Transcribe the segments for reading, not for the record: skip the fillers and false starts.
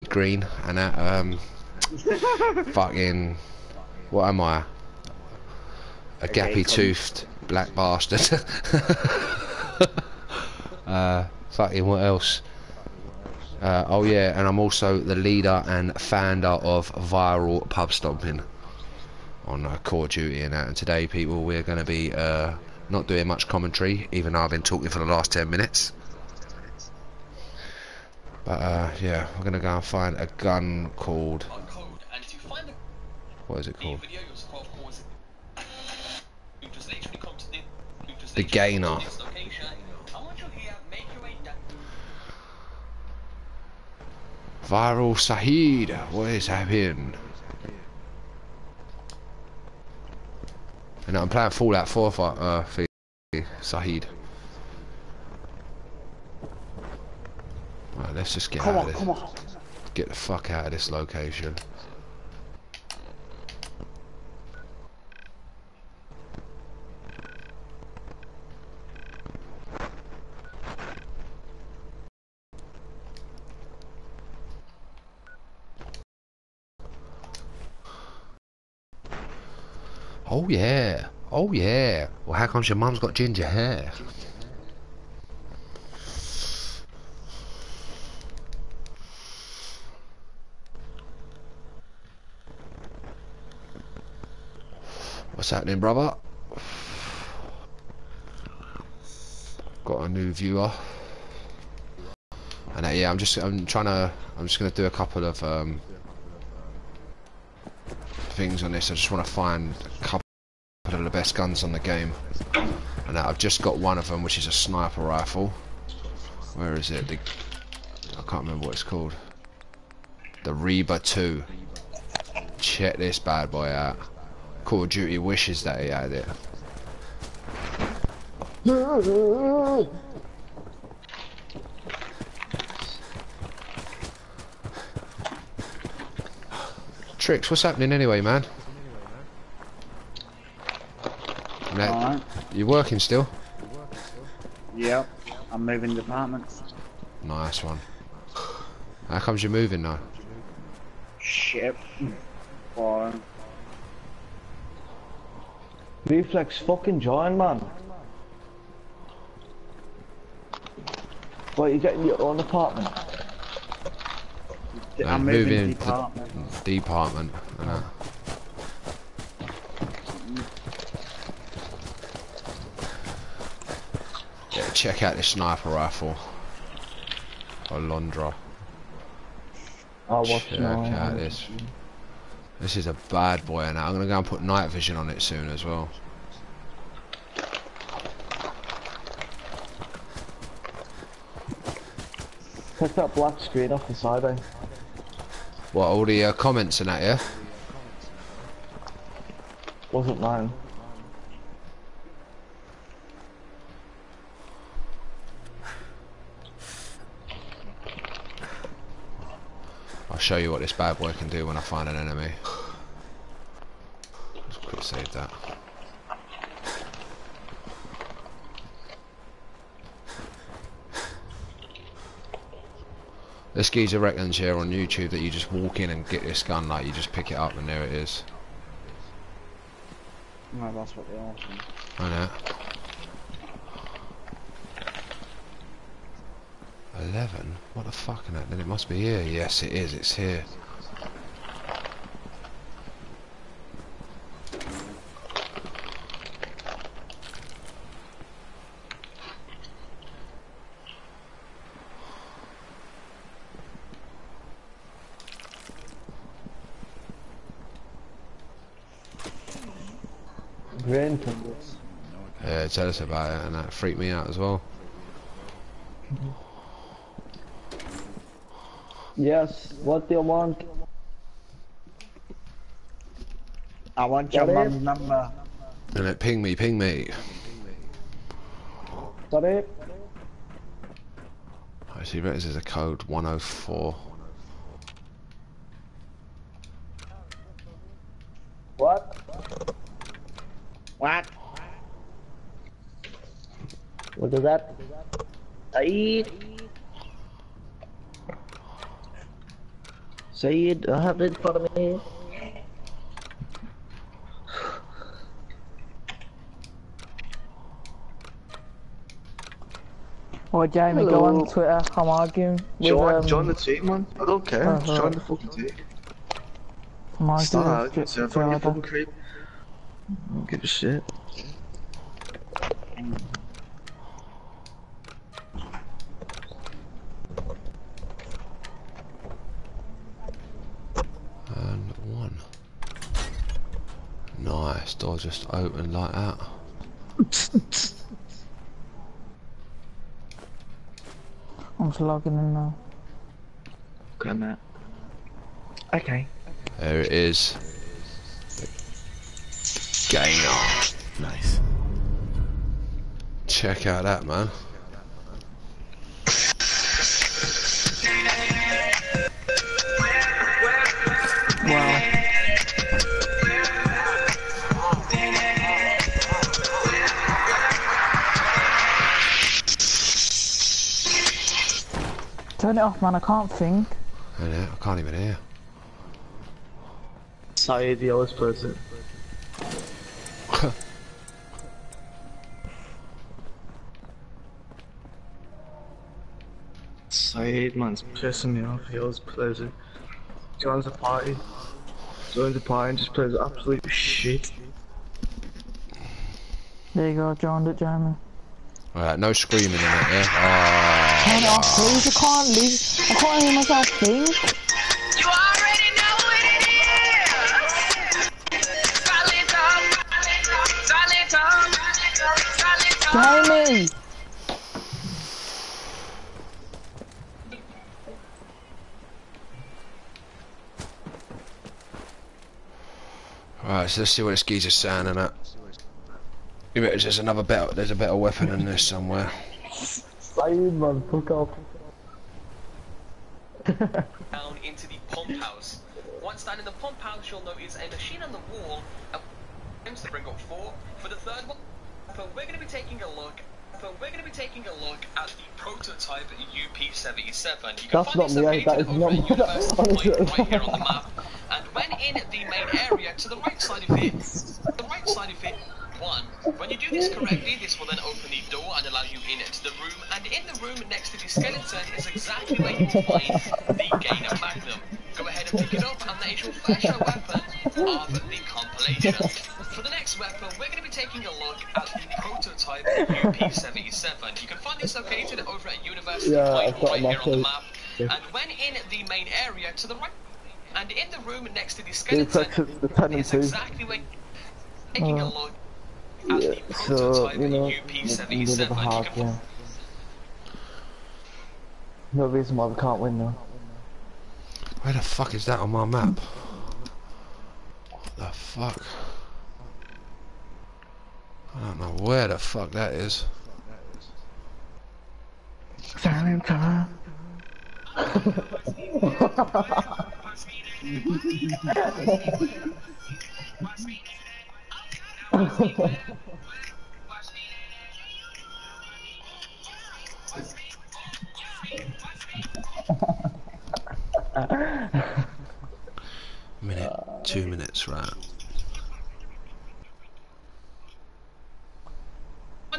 green and that. Fucking, what am I? A gappy toothed black bastard. Fucking what else? Oh yeah, and I'm also the leader and founder of Viral Pub Stomping on Call of Duty and that. And today, people, we're going to be not doing much commentary, even though I've been talking for the last 10 minutes. But yeah, we're going to go and find a gun called... What is it called? The Gainer. Viral Sahid, what is happening? And I'm playing Fallout 4 for Sahid. Right, let's just get out of this. Come on. Get the fuck out of this location. Oh yeah, oh yeah. Well, how comes your mum's got ginger hair? What's happening, brother? Got a new viewer. And yeah, I'm just gonna do a couple of things on this. I just want to find a couple of the best guns on the game, and I've just got one of them, which is a sniper rifle. Where is it? I can't remember what it's called. The Reba 2. Check this bad boy out. Call of Duty wishes that he had it. Tricks, what's happening anyway, man? Alright. You working still? Yep, I'm moving departments. Nice one. How comes you're moving now? Shit. Boring. Reflex fucking join, man. What, you getting your own apartment? I'm moving department. Yeah, check out this sniper rifle. Alondra. Oh, check out this. This is a bad boy, and I'm gonna go and put night vision on it soon as well. Take that black screen off the side, eh? What, all the comments and that, yeah? Wasn't mine. I'll show you what this bad boy can do when I find an enemy. Let's quick save that. This geezer reckons here on YouTube that you just walk in and get this gun, like you just pick it up and there it is. No, that's what they are. I know. 11? What the fuck in that? Then it must be here. Yes, it is. It's here. Grain tumbles. Yeah, tell us about it, and that freaked me out as well. Yes, what do you want? I want your mum's number. And it ping me, ping me. Sorry? I see, this is a code 104. What? What? What is that? Saeed. Saeed, I have it for me. Or Jamie, go on Twitter, I'm arguing with Join the team, man. I don't care. Just join the fucking team. I'm arguing Start with arguing, so you fucking creep. I don't give a shit. And one. Nice, door just opened like that. I'm just logging in now. Okay, Matt. Okay. There it is. Gainer. Nice. Check out that, man. Wow. Turn it off, man, I can't think. I can't even hear. Saeed, the always plays it. Saeed, man's pissing me off. He always plays it. Joins the party. Joins the party and just plays absolute shit. There you go, joined it, Jamie. Alright, no screaming in it, yeah? Turn it off, please, I can't leave. I can't hear myself think. You already know what it is. Jamie! Right, so let's see what this geezer's saying in it. There's a better weapon than this somewhere. Saeed, man, fuck off. Down into the pump house. Once down in the pump house, you'll notice a machine on the wall. To bring up 4. For the third one, we're going to be taking a look. At the prototype UP-77. You can That's find not this me, located that is over not at me. University Honestly. Point right here on the map. And when in the main area, to the right side of it, 1. When you do this correctly, this will then open the door and allow you into the room. And in the room next to the skeleton is exactly where you will find the Gainer Magnum. Go ahead and pick it up, and that is your first show weapon of the compilation. For the next weapon, we're going to be taking a look at the prototype UP-77. You can find this located over at University Point right here on the map. And when in the main area, to the right, and in the room next to the skeleton is exactly where taking a look at the prototype UP-77. No reason why we can't win though. Where the fuck is that on my map? What the fuck? I don't know where the fuck that is. Silent time. Minute, 2 minutes, right?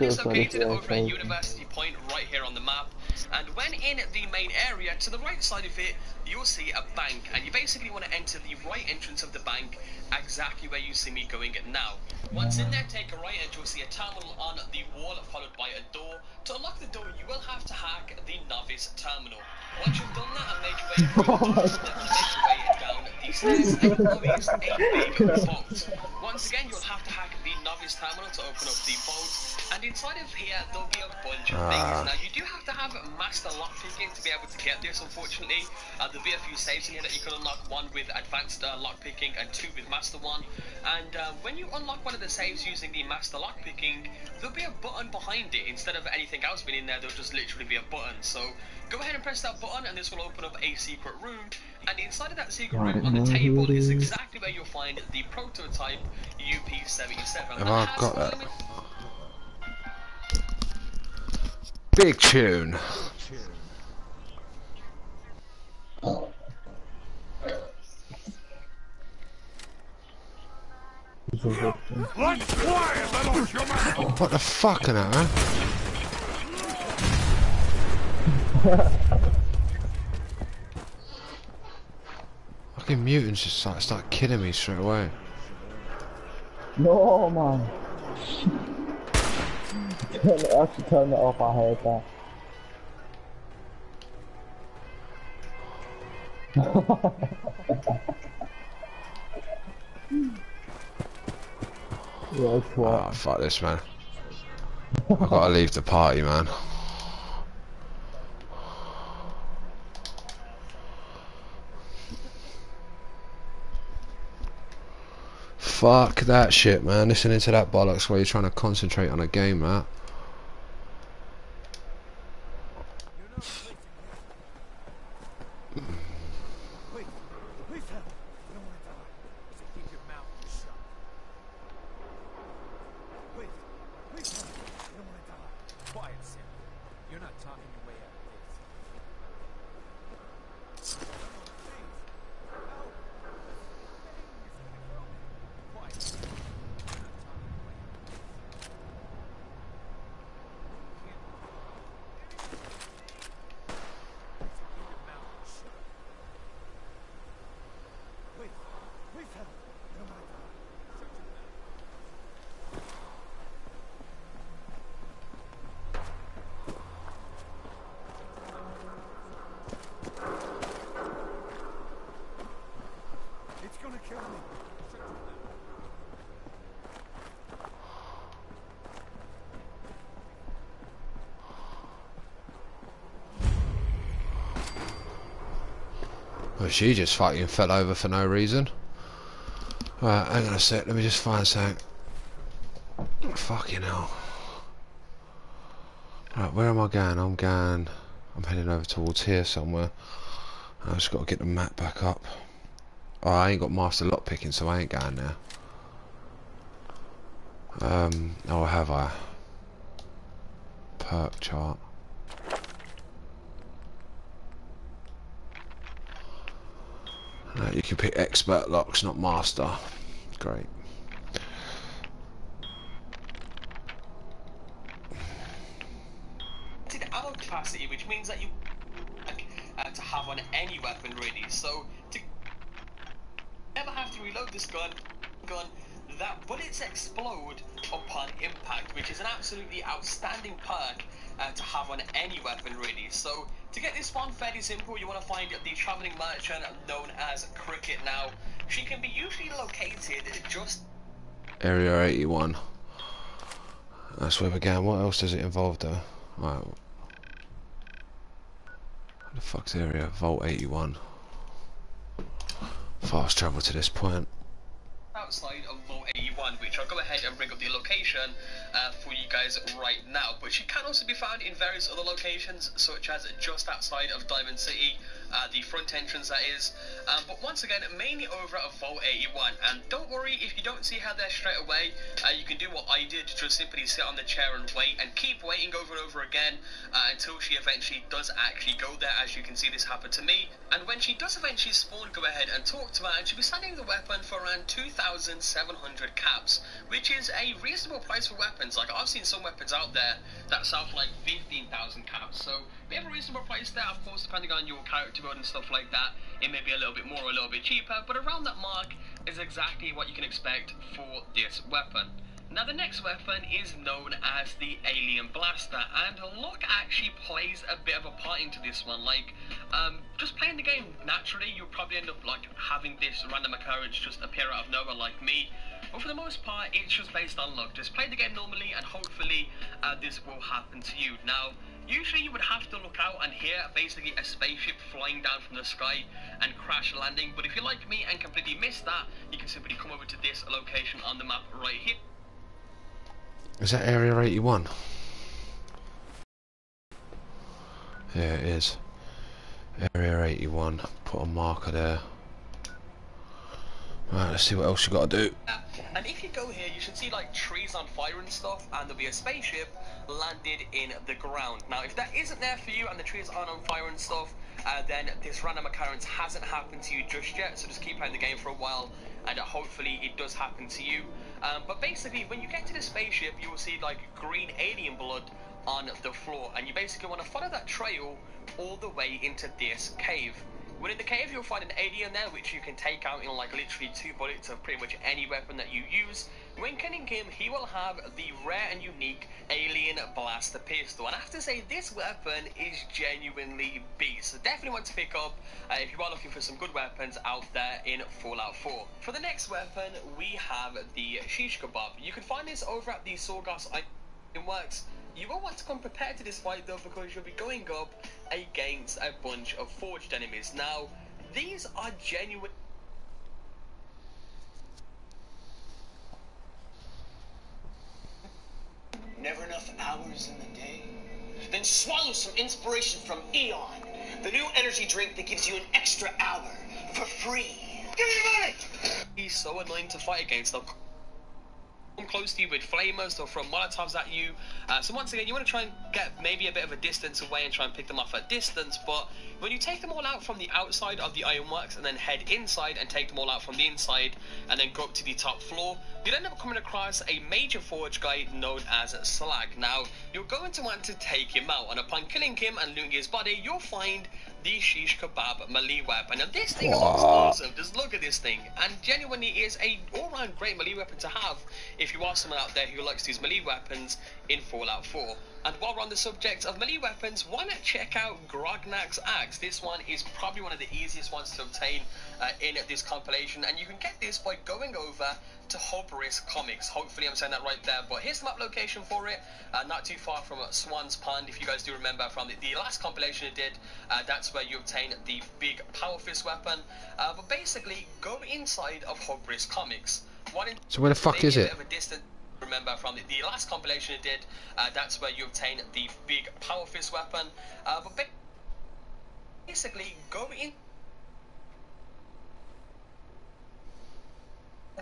It's located over at University Point right here on the map. And when in the main area, to the right side of it, you'll see a bank. And you basically want to enter the right entrance of the bank, exactly where you see me going now. Once in there, take a right and you'll see a terminal on the wall, followed by a door. To unlock the door, you will have to hack the novice terminal. Once you've done that and make your way through, make your way down the stairs, and you'll notice a big vault. Once again, you'll have to hack the novice terminal to open up the vault. And inside of here, there'll be a bunch of things. Now, you do have to have master lockpicking to be able to get this, unfortunately. There'll be a few saves in here that you can unlock, 1 with advanced lockpicking and 2 with master 1. And when you unlock one of the saves using the master lockpicking, there'll be a button behind it. Instead of anything else being in there, there'll just literally be a button. So go ahead and press that button and this will open up a secret room. And inside of that secret room on the table is exactly where you'll find the prototype UP-77. Have I got that? Big tune. What the fuck in that, man? Fucking mutants just start killing me straight away. No, man. Actually turn it off, I hate that. Yeah, it's what? Oh, fuck this, man. I've got to leave the party, man. Fuck that shit, man. Listening to that bollocks while you're trying to concentrate on a game, man. Well, she just fucking fell over for no reason. Right, hang on a sec, let me just find something. Fucking hell. Right, where am I going? I'm heading over towards here somewhere. I just got to get the map back up. Oh, I ain't got master lockpicking, so I ain't going there. Oh, have I? Perk chart. You can pick expert locks, not master. Great. The ammo capacity, which means that you to have on any weapon really. So to never have to reload this gun, that bullets explode upon impact, which is an absolutely outstanding perk to have on any weapon really. So to get this one, fairly simple. You want to find the traveling merchant known as Cricket. Now she can be usually located just Area 81. That's where we began. What else does it involve though? Right. What the fuck's area? Vault 81. Fast travel to this point. outside of Vault 81, which I'll go ahead and bring up the location for you guys right now. But she can also be found in various other locations, such as just outside of Diamond City, the front entrance that is. But once again, mainly over at Vault 81. And don't worry if you don't see her there straight away. You can do what I did, just simply sit on the chair and wait, and keep waiting over and over again until she eventually does actually go there. As you can see, this happened to me. And when she does eventually spawn, go ahead and talk to her, and she'll be selling the weapon for around 2,700 caps, which is a reasonable price for weapons. Like, I've seen some weapons out there that sell for like 15,000 caps, so we have a reasonable price there. Of course, depending on your character build and stuff like that, it may be a little bit more or a little bit cheaper, but around that mark is exactly what you can expect for this weapon. Now, the next weapon is known as the Alien Blaster, and luck actually plays a bit of a part into this one. Like, just playing the game naturally, you'll probably end up like having this random occurrence just appear out of nowhere like me. But for the most part, it's just based on luck. Just play the game normally, and hopefully this will happen to you. Now, usually you would have to look out and hear basically a spaceship flying down from the sky and crash landing. But if you're like me and completely miss that, you can simply come over to this location on the map right here. Is that Area 81? Yeah, it is. Area 81. Put a marker there. Right, let's see what else you got to do. And if you go here, you should see like trees on fire and stuff, and there'll be a spaceship landed in the ground. Now, if that isn't there for you and the trees aren't on fire and stuff, then this random occurrence hasn't happened to you just yet, so just keep playing the game for a while, and hopefully it does happen to you. But basically, when you get to the spaceship, you will see like green alien blood on the floor, and you basically want to follow that trail all the way into this cave. Within the cave, you'll find an alien there, which you can take out in like literally 2 bullets of pretty much any weapon that you use. When killing him, he will have the rare and unique Alien Blaster Pistol. And I have to say, this weapon is genuinely beast. So definitely want to pick up if you are looking for some good weapons out there in Fallout 4. For the next weapon, we have the Shish Kebab. You can find this over at the Sorgas Ironworks. You will want to come prepared to this fight though, because you'll be going up against a bunch of forged enemies. Now, these are genuine. Never enough hours in the day? Then swallow some inspiration from Eon, the new energy drink that gives you an extra hour for free. Give me the money! He's so annoying to fight against. They'll come close to you with flamers, they'll throw Molotovs at you. So once again, you want to try and get maybe a bit of a distance away and try and pick them off at distance, but when you take them all out from the outside of the Ironworks and then head inside and take them all out from the inside and then go up to the top floor, you'll end up coming across a major forge guy known as Slag. Now, you're going to want to take him out, and upon killing him and looting his body, you'll find the Shish Kebab melee weapon. Now this thing looks awesome, just look at this thing, and genuinely is a all-round great melee weapon to have if you are someone out there who likes these melee weapons in Fallout 4. And while we're on the subject of melee weapons, why not check out Grognak's Axe? This one is probably one of the easiest ones to obtain in this compilation, and you can get this by going over to Hubris Comics. Hopefully I'm saying that right there, but here's the map location for it, not too far from Swan's Pond. If you guys do remember from the last compilation it did, that's where you obtain the big Power Fist weapon. But basically, go inside of Hubris Comics. So where the fuck is it? Remember from the last compilation it did, that's where you obtain the big Power Fist weapon. But basically, go in.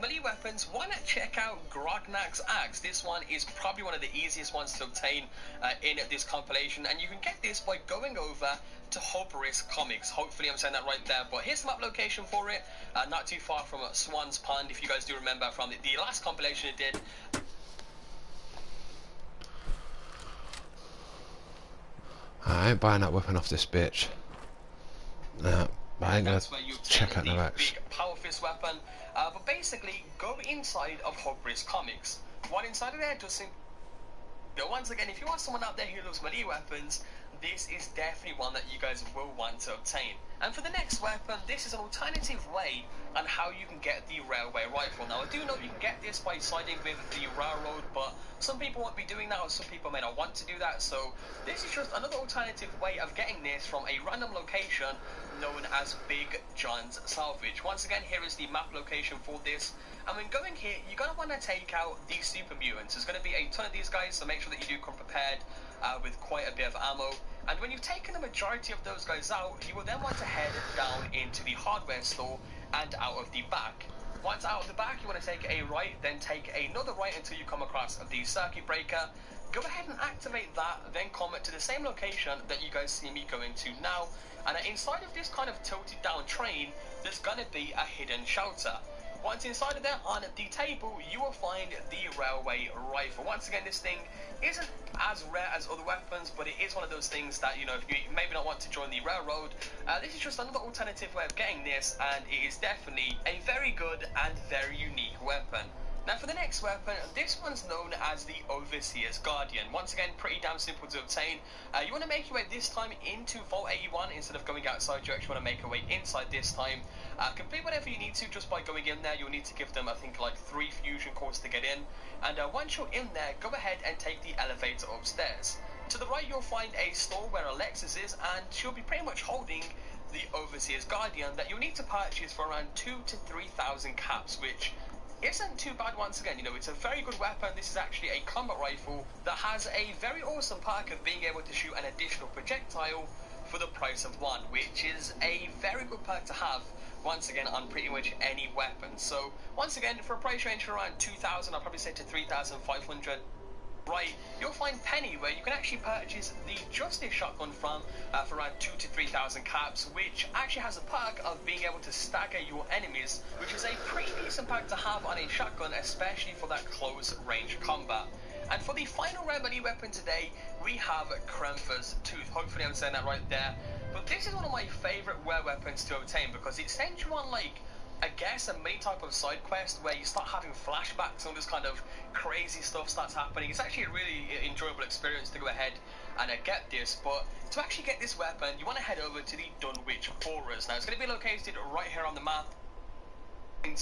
Melee weapons, why not check out Grognak's Axe? This one is probably one of the easiest ones to obtain in this compilation, and you can get this by going over to Hubris Comics. Hopefully I'm saying that right there, but here's the map location for it, not too far from Swan's Pond. If you guys do remember from the last compilation it did. I ain't buying that weapon off this bitch. Nah, I ain't gonna check out the Axe. Big Power Fist weapon. But basically, go inside of Hubris Comics. What inside of there does seem... Once again, if you are someone out there who loves melee weapons, this is definitely one that you guys will want to obtain. And for the next weapon, this is an alternative way on how you can get the railway rifle. Now, I do know you can get this by siding with the railroad, but some people won't be doing that, or some people may not want to do that, so this is just another alternative way of getting this from a random location known as Big John's Salvage. Once again, here is the map location for this. And when going here, you're going to want to take out these super mutants. There's going to be a ton of these guys, so make sure that you do come prepared with quite a bit of ammo. And when you've taken the majority of those guys out, you will then want to head down into the hardware store and out of the back. Once out of the back, you want to take a right, then take another right until you come across the circuit breaker. Go ahead and activate that, then come to the same location that you guys see me going to now. And inside of this kind of tilted down train, there's going to be a hidden shelter. Once inside of there, on the table, you will find the railway rifle. Once again, this thing isn't as rare as other weapons, but it is one of those things that, you know, if you maybe not want to join the railroad, this is just another alternative way of getting this, and it is definitely a very good and very unique weapon. Now for the next weapon, this one's known as the Overseer's Guardian. Once again, pretty damn simple to obtain. You want to make your way this time into Vault 81 instead of going outside. You actually want to make your way inside this time. Complete whatever you need to just by going in there. You'll need to give them, I think, like 3 fusion cores to get in. And once you're in there, go ahead and take the elevator upstairs. To the right, you'll find a store where Alexis is, and she'll be pretty much holding the Overseer's Guardian that you'll need to purchase for around 2,000 to 3,000 caps, which isn't too bad. Once again, you know, it's a very good weapon. This is actually a combat rifle that has a very awesome perk of being able to shoot an additional projectile for the price of 1, which is a very good perk to have, once again, on pretty much any weapon. So once again, for a price range of around 2,000, I'll probably say to 3,500, right, you'll find Penny, where you can actually purchase the Justice shotgun from for around 2,000 to 3,000 caps, which actually has a perk of being able to stagger your enemies, which is a pretty decent perk to have on a shotgun, especially for that close range combat. And for the final rare melee weapon today, we have Krenfer's Tooth. Hopefully I'm saying that right there. But this is one of my favourite rare weapons to obtain because it sends you on, like, I guess a mini type of side quest where you start having flashbacks and all this kind of crazy stuff starts happening. It's actually a really enjoyable experience to go ahead and get this, but to actually get this weapon, you want to head over to the Dunwich Forest. Now, it's going to be located right here on the map. And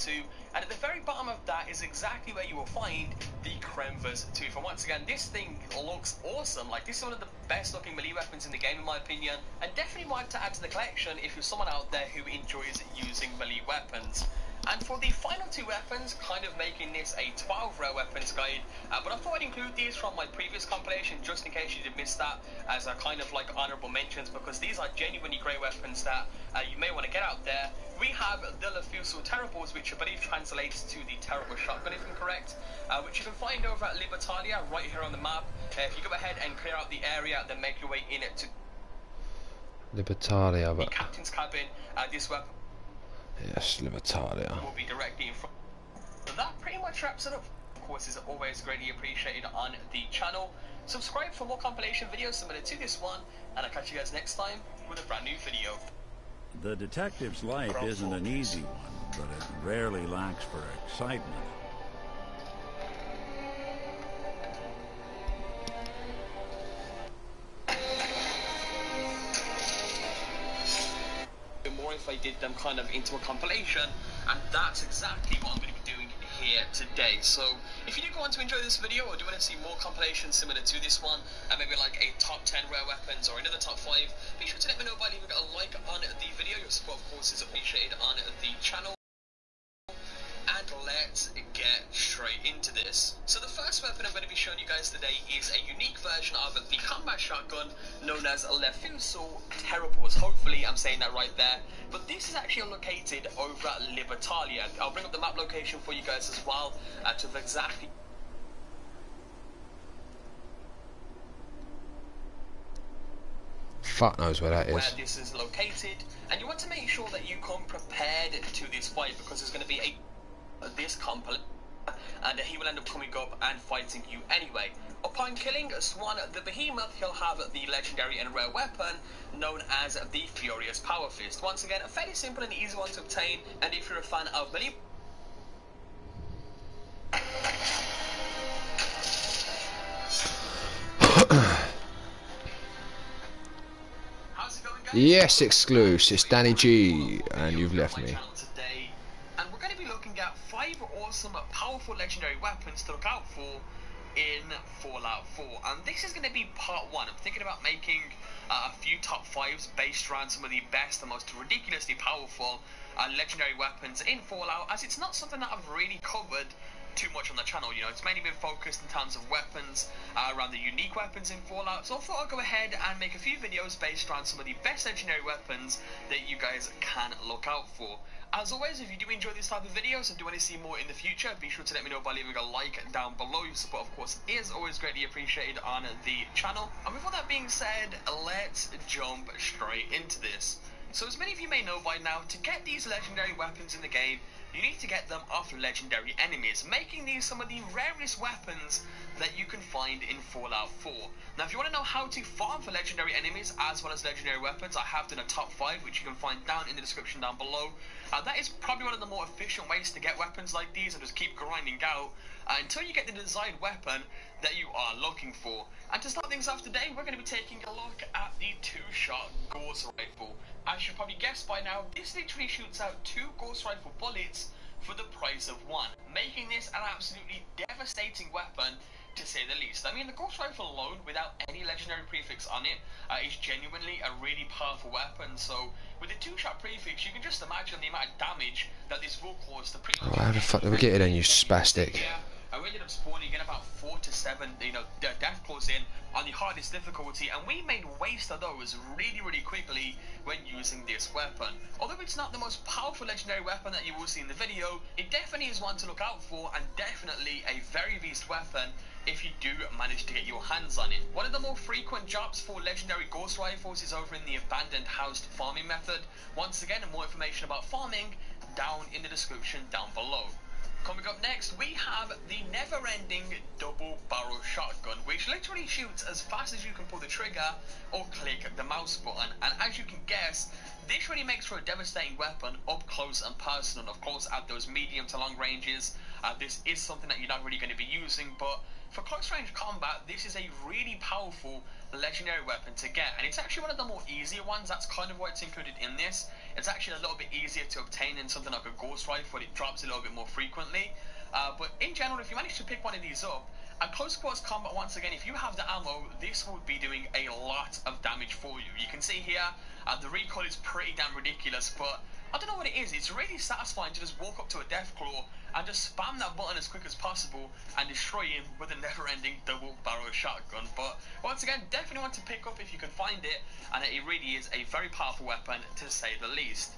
at the very bottom of that is exactly where you will find the Krenfer's Tooth. And once again, this thing looks awesome. Like, this is one of the best looking melee weapons in the game in my opinion, and definitely one to add to the collection if you're someone out there who enjoys using melee weapons. And for the final two weapons, kind of making this a 12 rare weapons guide, but I thought I'd include these from my previous compilation just in case you did miss that as a kind of like honourable mentions, because these are genuinely great weapons that you may want to get out there. We have the Lefuso Terribles, which I believe translates to the Terrible Shotgun if I'm correct, which you can find over at Libertalia right here on the map. If you go ahead and clear out the area, then make your way in to Libertalia, but the captain's cabin. This weapon yes, Libertalia will be directly in front. So that pretty much wraps it up. Of course, is always greatly appreciated on the channel. Subscribe for more compilation videos similar to this one, and I'll catch you guys next time with a brand new video. The detective's life isn't an easy one, but it rarely lacks for excitement. More if I did them kind of into a compilation, and that's exactly what I'm going to be doing here today. So if you do go on to enjoy this video, or do want to see more compilations similar to this one, and maybe like a top 10 rare weapons or another top 5, be sure to let me know by leaving a like on the video. Your support of course is appreciated on the channel. And let's get straight into this. So the first weapon I'm going to be showing you guys today is a unique version of the combat shotgun known as Lefuso Terribles. Hopefully I'm saying that right there. But this is actually located over at Libertalia. I'll bring up the map location for you guys as well to exactly fuck knows where that is. Where this is located, and you want to make sure that you come prepared to this fight because there's going to be this compilation, and he will end up coming up and fighting you anyway. Upon killing Swan the Behemoth, he'll have the legendary and rare weapon known as the Furious Power Fist. Once again, a fairly simple and easy one to obtain, and if you're a fan of melee, how's it going, guys? Yes, Exclusive, it's Danny G, and you've left me. Today, and we're going to be looking at 5 awesome, powerful legendary weapons to look out for in Fallout 4. And this is going to be part 1. I'm thinking about making a few top 5s based around some of the best and most ridiculously powerful legendary weapons in Fallout, as it's not something that I've really covered too much on the channel. You know, it's mainly been focused in terms of weapons, around the unique weapons in Fallout, so I thought I'd go ahead and make a few videos based around some of the best legendary weapons that you guys can look out for. As always, if you do enjoy this type of videos and do want to see more in the future, be sure to let me know by leaving a like down below. Your support, of course, is always greatly appreciated on the channel. And with all that being said, let's jump straight into this. So as many of you may know by now, to get these legendary weapons in the game, you need to get them off legendary enemies, making these some of the rarest weapons that you can find in Fallout 4. Now, if you want to know how to farm for legendary enemies as well as legendary weapons, I have done a top 5, which you can find down in the description down below. That is probably one of the more efficient ways to get weapons like these, and just keep grinding out until you get the desired weapon that you are looking for. And to start things off today, we're going to be taking a look at the 2-shot Gauss Rifle. As you probably guessed by now, this literally shoots out 2 Gauss Rifle bullets for the price of 1, making this an absolutely devastating weapon, to say the least. I mean, the Gauss Rifle alone, without any legendary prefix on it, is genuinely a really powerful weapon. So with the 2-shot prefix, you can just imagine the amount of damage that this will cause to pretty much... Oh, how the fuck did we get it then, you spastic? Yeah, and we ended up spawning in about 4 to 7, death claws in on the hardest difficulty, and we made waste of those really quickly when using this weapon. Although it's not the most powerful legendary weapon that you will see in the video, it definitely is one to look out for, and definitely a very beast weapon if you do manage to get your hands on it. One of the more frequent jobs for legendary ghost rifles is over in the abandoned housed farming method. Once again, more information about farming down in the description down below. Coming up next, we have the never-ending double barrel shotgun, which literally shoots as fast as you can pull the trigger or click the mouse button. And as you can guess, this really makes for a devastating weapon up close and personal. Of course, at those medium to long ranges, this is something that you're not really going to be using, but for close range combat, this is a really powerful legendary weapon to get, and it's actually one of the more easier ones. That's kind of why it's included in this. It's actually a little bit easier to obtain than something like a ghost rifle. It drops a little bit more frequently, but in general, if you manage to pick one of these up, at close quarters combat, once again, if you have the ammo, this will be doing a lot of damage for you. You can see here, the recoil is pretty damn ridiculous, but I don't know what it is. It's really satisfying to just walk up to a death claw and just spam that button as quick as possible and destroy him with a never-ending double barrel shotgun. But once again, definitely want to pick up if you can find it, and it really is a very powerful weapon to say the least.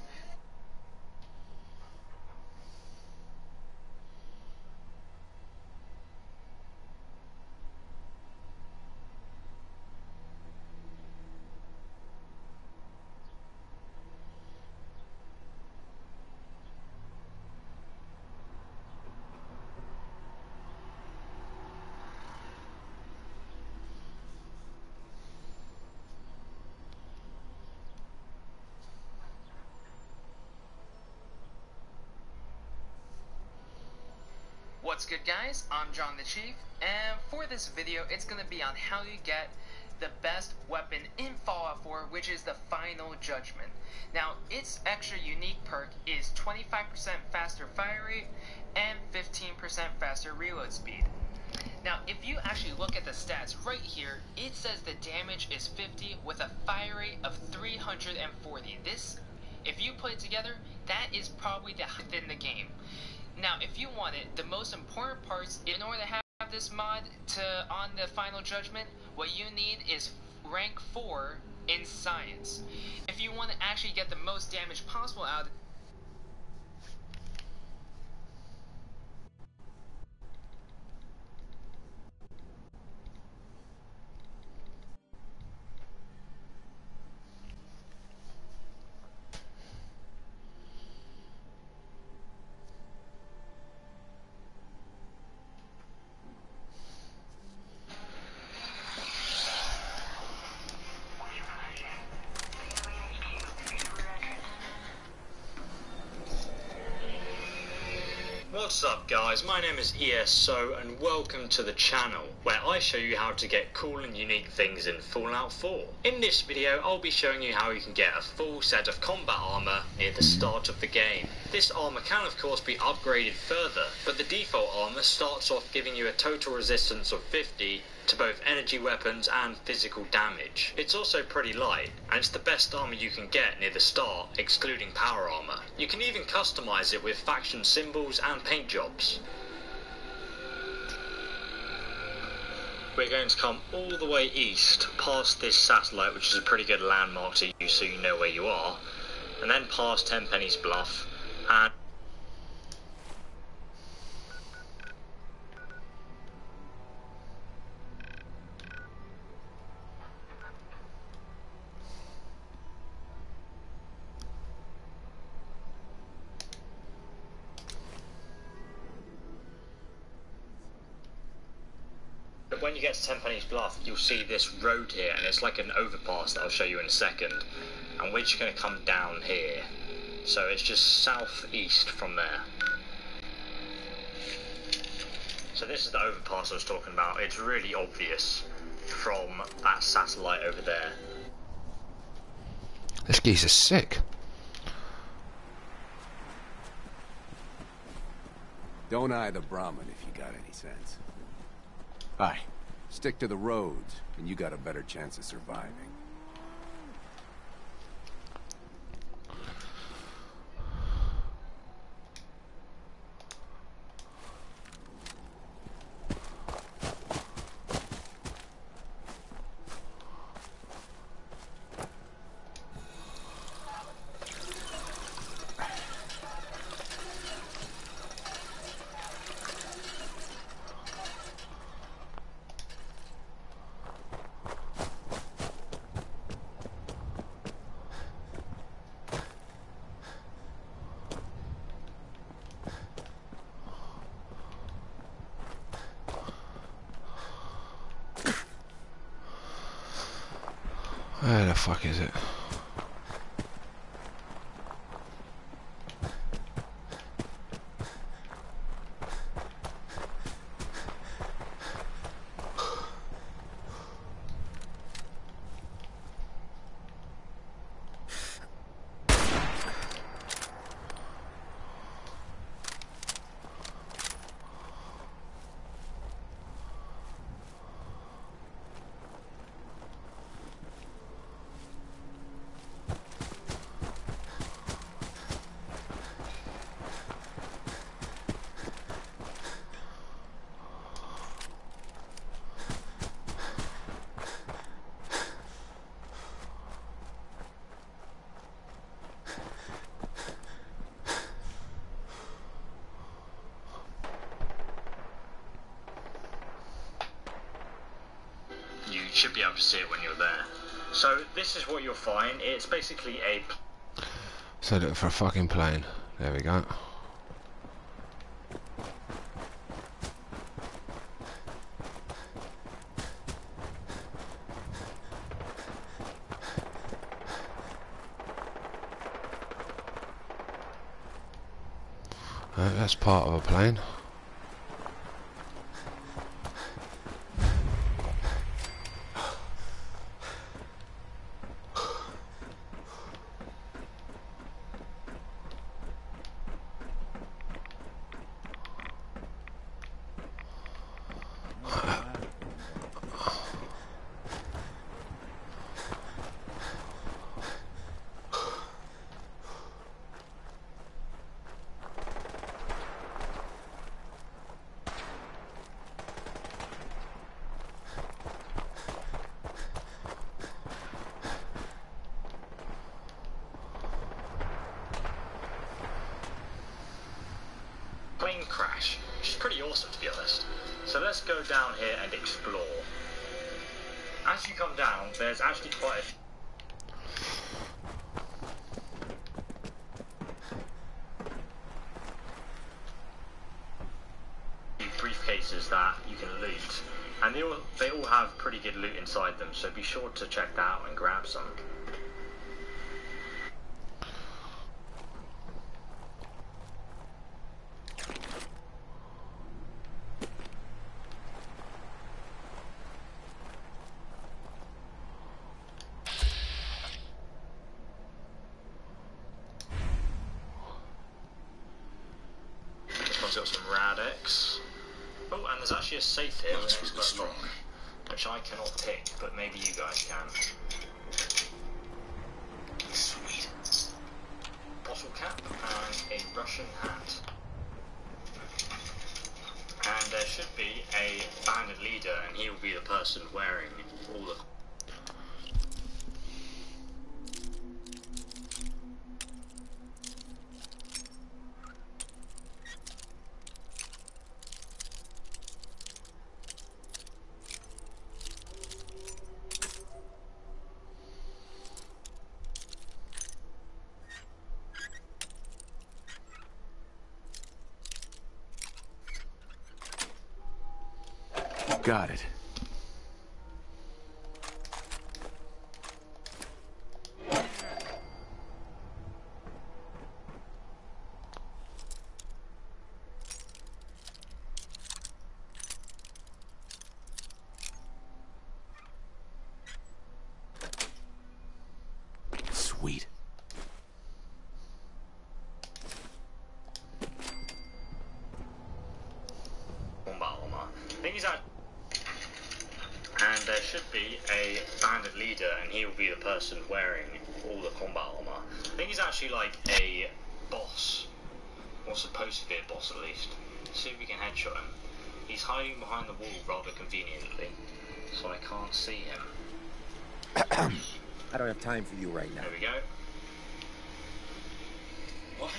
What's good, guys? I'm John the Chief, and for this video it's going to be on how you get the best weapon in Fallout 4, which is the Final Judgment. Now, its extra unique perk is 25% faster fire rate and 15% faster reload speed. Now, if you actually look at the stats right here, it says the damage is 50 with a fire rate of 340. This, if you put it together, that is probably the highest in the game. Now, if you want it, the most important parts in order to have this mod on the Final Judgment, what you need is rank 4 in Science. If you want to actually get the most damage possible out of it, What's up, guys? My name is ESO and welcome to the channel where I show you how to get cool and unique things in Fallout 4. In this video I'll be showing you how you can get a full set of combat armor near the start of the game. This armor can of course be upgraded further, but the default armor starts off giving you a total resistance of 50 to both energy weapons and physical damage. It's also pretty light, and it's the best armor you can get near the start, excluding power armor. You can even customize it with faction symbols and paint jobs. We're going to come all the way east, past this satellite, which is a pretty good landmark to you so you know where you are, and then past Tenpenny's Bluff, and when you get to Tenpenny's Bluff, you'll see this road here, and it's like an overpass that I'll show you in a second. And we're just going to come down here. So it's just southeast from there. So this is the overpass I was talking about. It's really obvious from that satellite over there. This geezer's sick. Don't eye the Brahmin if you got any sense. Aye. Stick to the roads, and you got a better chance of surviving. fuck is it? You should be able to see it when you're there. So this is what you'll find. It's basically a... So look for a fucking plane. There we go. That's part of a plane. plane crash, which is pretty awesome to be honest. So let's go down here and explore. As you come down, there's actually quite a few briefcases that you can loot, and they all have pretty good loot inside them, so be sure to check that out and grab some. Got some Rad-X. Oh, and there's actually a safe here with an expert lock, which I cannot pick, but maybe you guys can. Sweet. Bottle cap and a Russian hat. And there should be a bandit leader, and he will be the person wearing all the... Got it. Sweet. And there should be a bandit leader, and he will be the person wearing all the combat armor. I think he's actually like a boss, or supposed to be a boss at least. Let's see if we can headshot him. He's hiding behind the wall rather conveniently, so I can't see him. I don't have time for you right now. There we go. What?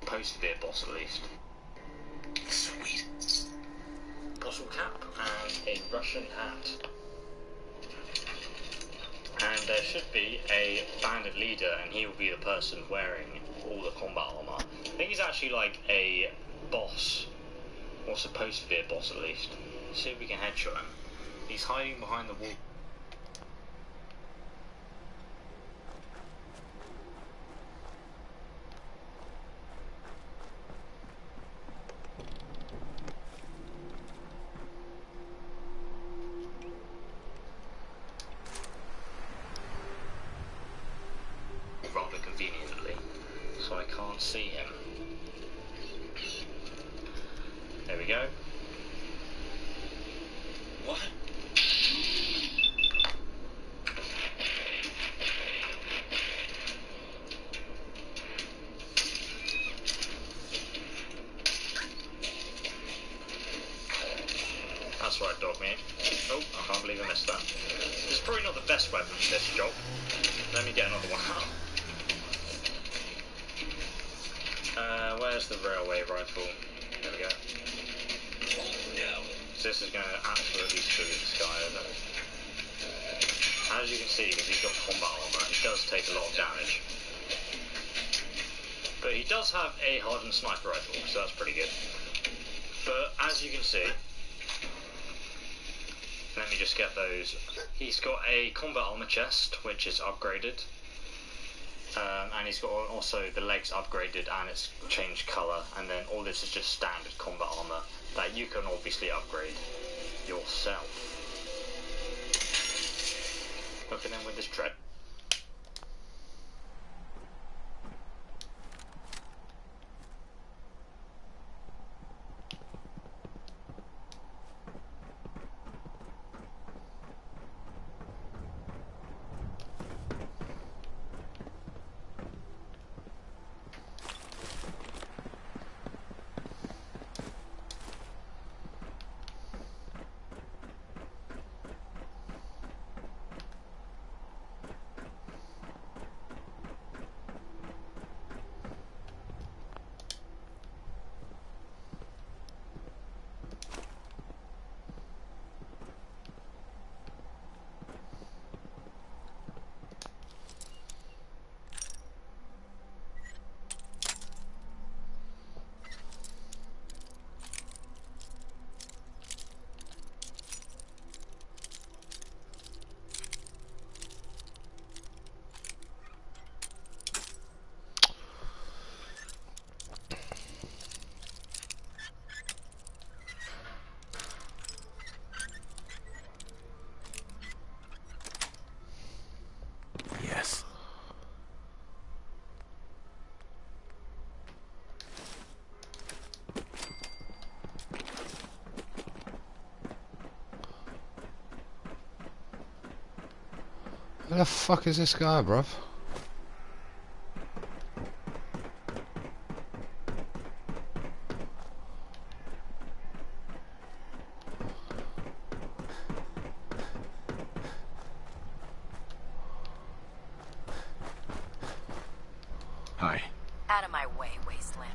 Supposed to be a boss at least. Sweet. Bottle cap and a Russian hat. And there should be a bandit leader, and he will be the person wearing all the combat armor. I think he's actually like a boss, or supposed to be a boss at least. Let's see if we can headshot him. He's hiding behind the wall. Rather conveniently, so I can't see him. There we go. What? That's right, dog meat. Oh, I can't believe I missed that. This is probably not the best weapon for this job. Let me get another one out. Where's the railway rifle? There we go. So this is going to absolutely screw this guy over. As you can see, because he's got combat armor, he does take a lot of damage. But he does have a hardened sniper rifle, so that's pretty good. But as you can see, let me just get those. He's got a combat armor chest, which is upgraded. And he's got also the legs upgraded and it's changed colour, and then all this is just standard combat armour that you can obviously upgrade yourself. Look at him with his tread. Where the fuck is this guy, bruv? Hi. Out of my way, Wastelander.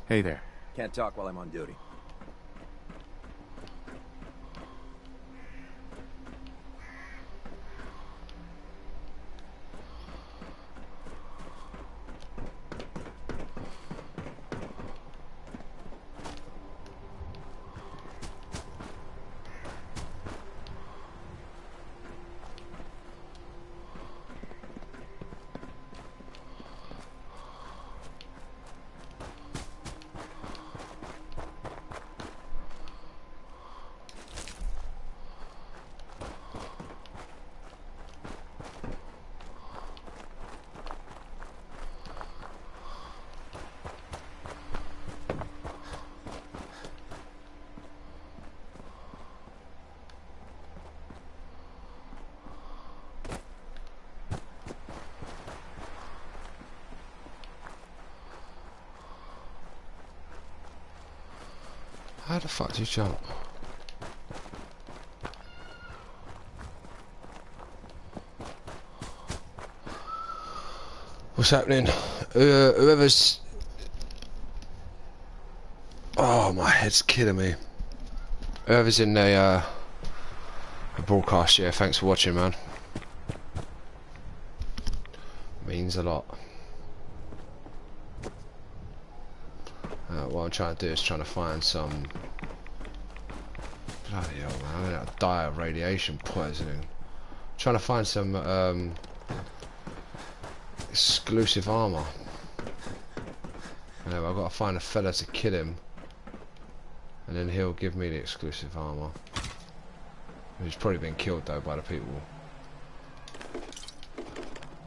Hey there. Can't talk while I'm on duty. How the fuck do you jump? What's happening? Whoever's... Oh, my head's killing me. Whoever's in the broadcast, yeah, thanks for watching, man. means a lot. What I'm trying to do is trying to find some... Bloody hell, man, I'm gonna die of radiation poisoning. Trying to find some exclusive armor. You know, I've got to find a fella to kill him, and then he'll give me the exclusive armor. He's probably been killed though by the people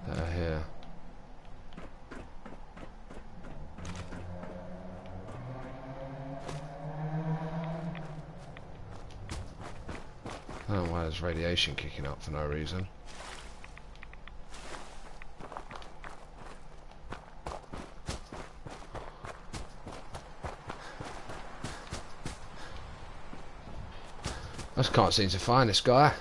that are here. I don't know why there's radiation kicking up for no reason. I just can't seem to find this guy.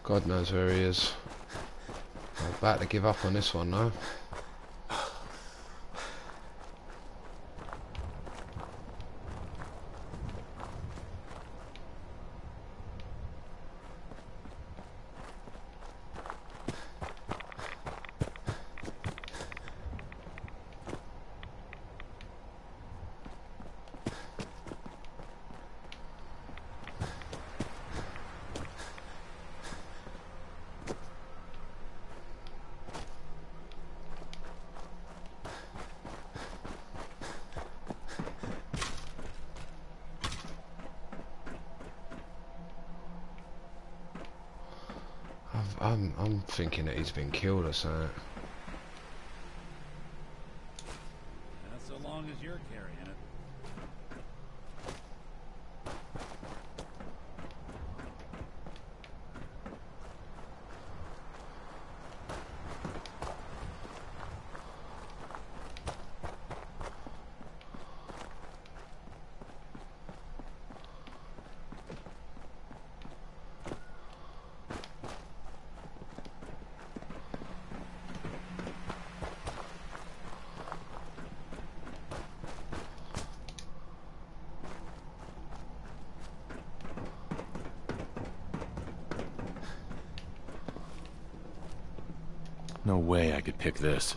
God knows where he is. I'm about to give up on this one though. I'm thinking that he's been killed or something. That's so long as you're carrying it. No way I could pick this.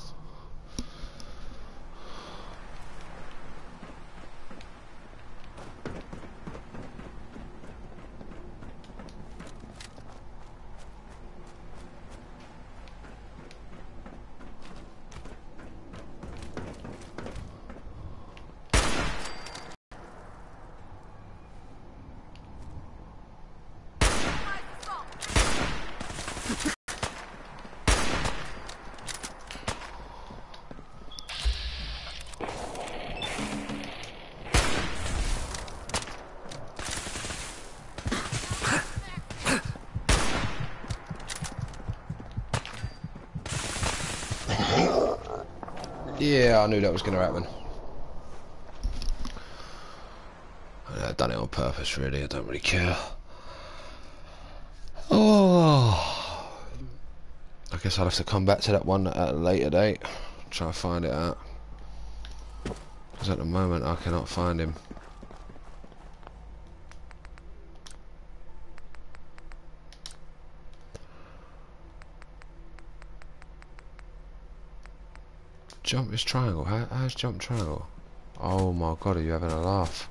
Yeah, I knew that was going to happen. I've done it on purpose, really. I don't really care. Oh, I guess I'll have to come back to that one at a later date. Try and find it out. Because at the moment, I cannot find him. Jump is triangle. How's jump triangle? Oh my god, are you having a laugh?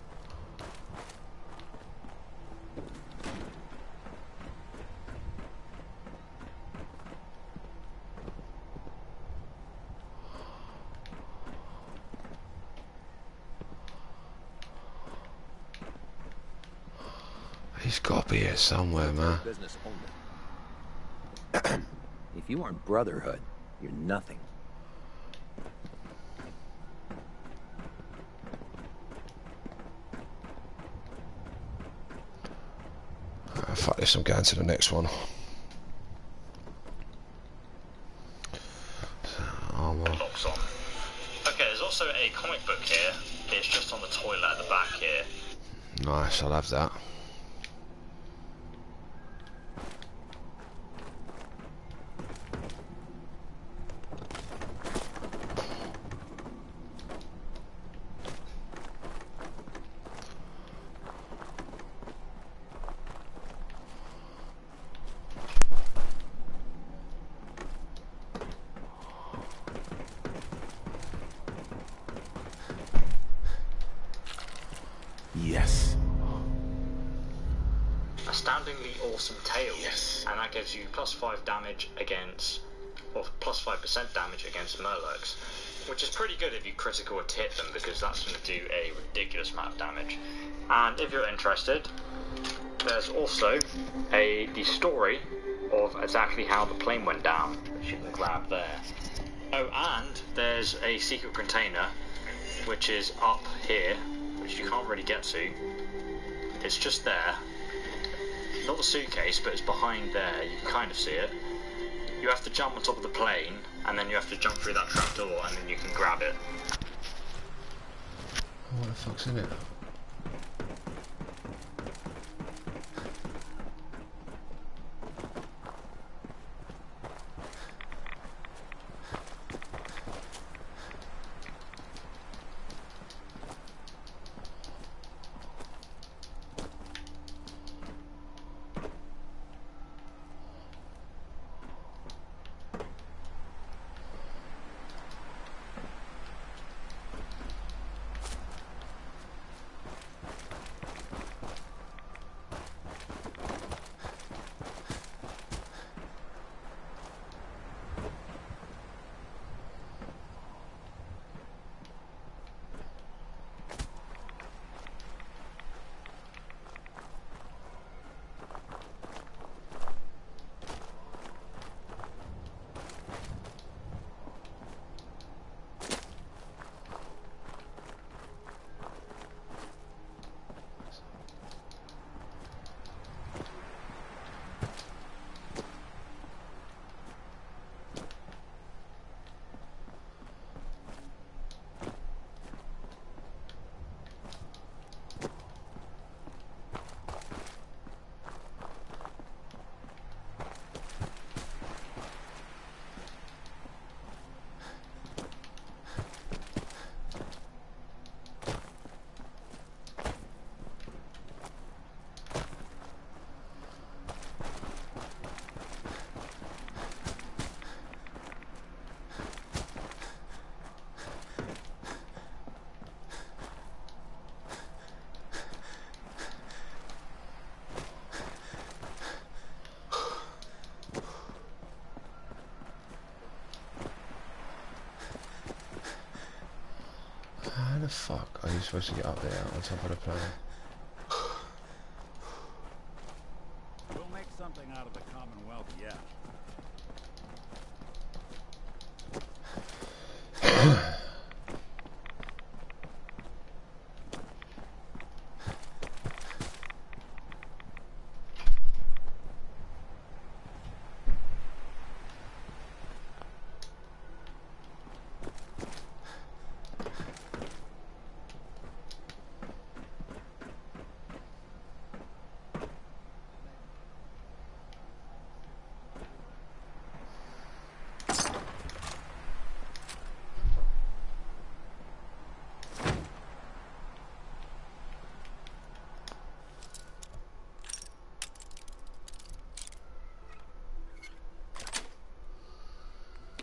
He's got to be here somewhere, man. Business only. If you aren't Brotherhood, you're nothing. Fuck this, I'm going to the next one. box on. Okay, there's also a comic book here. It's just on the toilet at the back here. Nice, I'll have that. Yes. Astoundingly awesome tail. Yes. And that gives you +5 damage against, or +5% damage against Murlocs, which is pretty good if you critical or hit them, because that's going to do a ridiculous amount of damage. And if you're interested, there's also the story of exactly how the plane went down, which you can grab there. Oh, and there's a secret container, which is up here, which you can't really get to. It's just there. Not the suitcase, but it's behind there. You can kind of see it. You have to jump on top of the plane, and then you have to jump through that trapdoor, and then you can grab it. What the fuck's in it? How the fuck are you supposed to get up there on top of the plane? We'll make something out of the Commonwealth yet.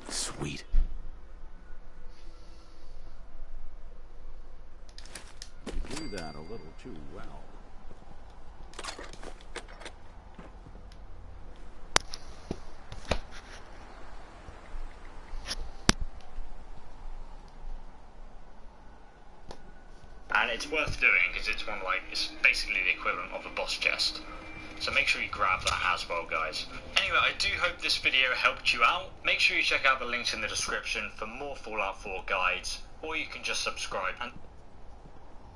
Sweet. You do that a little too well. And it's worth doing because it's it's basically the equivalent of a boss chest. So make sure you grab that as well, guys. Anyway, I do hope this video helped you out. Make sure you check out the links in the description for more Fallout 4 guides, or you can just subscribe. And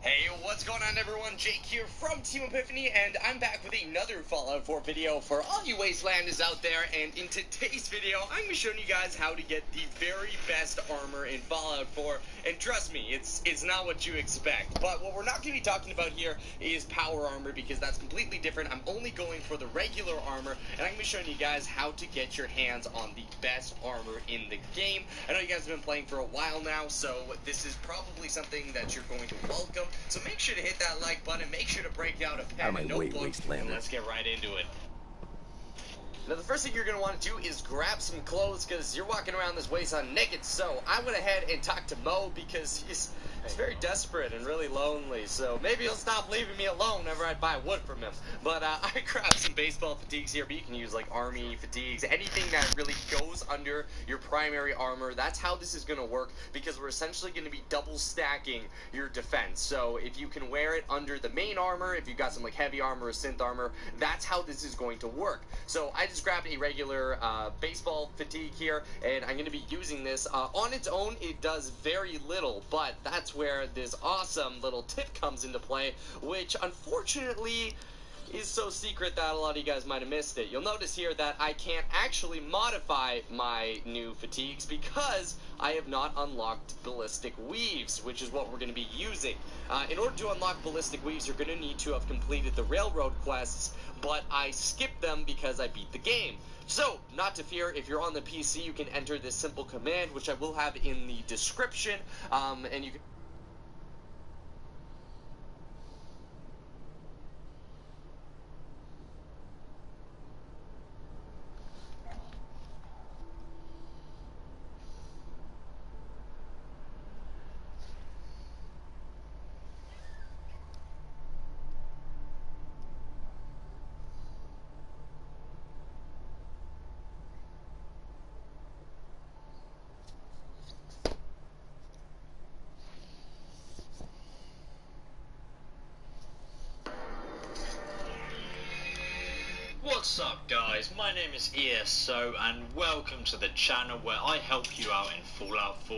Hey, what's going on everyone? Jake here from Team Epiphany, and I'm back with another Fallout 4 video for all you Wastelanders out there, and in today's video, I'm going to be showing you guys how to get the very best armor in Fallout 4, and trust me, it's not what you expect. But what we're not going to be talking about here is power armor, because that's completely different. I'm only going for the regular armor, and I'm going to be showing you guys how to get your hands on the best armor in the game. I know you guys have been playing for a while now, so this is probably something that you're going to welcome. So make sure to hit that like button, make sure to break out a pen and notebook, and let's get right into it. Now the first thing you're going to want to do is grab some clothes, because you're walking around this wasteland naked. So I went ahead and talked to Mo, because he's very desperate and really lonely, so maybe he'll stop leaving me alone whenever I buy wood from him. But I grabbed some baseball fatigues here, but you can use like army fatigues, anything that really goes under your primary armor. That's how this is going to work, because we're essentially going to be double stacking your defense. So if you can wear it under the main armor, if you've got some like heavy armor or synth armor, that's how this is going to work. So I just grabbed a regular baseball fatigue here, and I'm going to be using this. On its own, it does very little, but that's where this awesome little tip comes into play, which unfortunately is so secret that a lot of you guys might have missed it. You'll notice here that I can't actually modify my new fatigues because I have not unlocked ballistic weaves, which is what we're going to be using. In order to unlock ballistic weaves, you're going to need to have completed the railroad quests, but I skipped them because I beat the game. So, not to fear, if you're on the PC, you can enter this simple command, which I will have in the description, and you can... What's up guys, my name is ESO and welcome to the channel where I help you out in Fallout 4.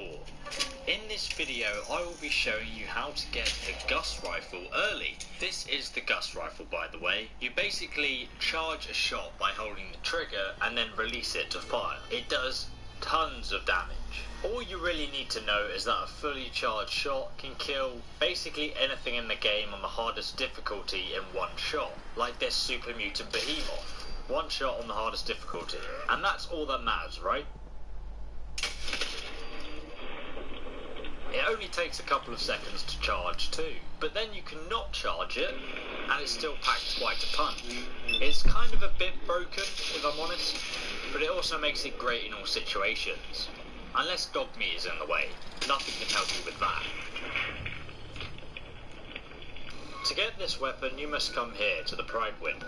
In this video I will be showing you how to get the Gust Rifle early. This is the Gust Rifle by the way. You basically charge a shot by holding the trigger and then release it to fire. It does tons of damage. All you really need to know is that a fully charged shot can kill basically anything in the game on the hardest difficulty in one shot, like this Super Mutant Behemoth. One shot on the hardest difficulty, and that's all that matters, right? It only takes a couple of seconds to charge too, but then you can not charge it, and it still packs quite a punch. It's kind of a bit broken, if I'm honest, but it also makes it great in all situations. Unless dog meat is in the way, nothing can help you with that. To get this weapon, you must come here to the Pride Wind.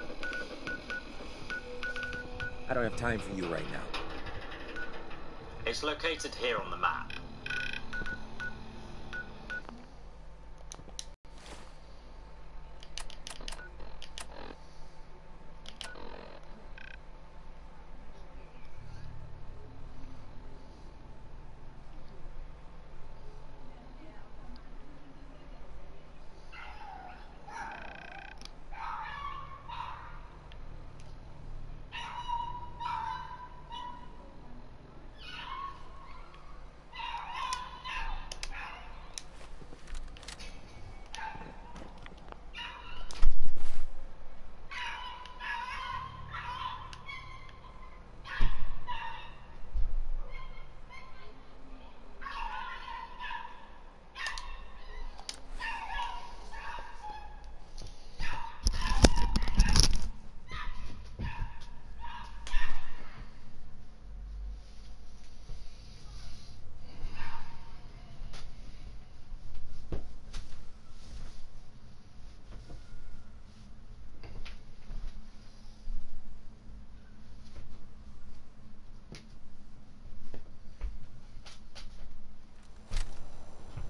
I don't have time for you right now. It's located here on the map.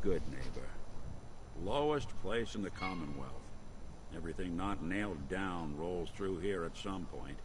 Good neighbor. Lowest place in the Commonwealth. Everything not nailed down rolls through here at some point.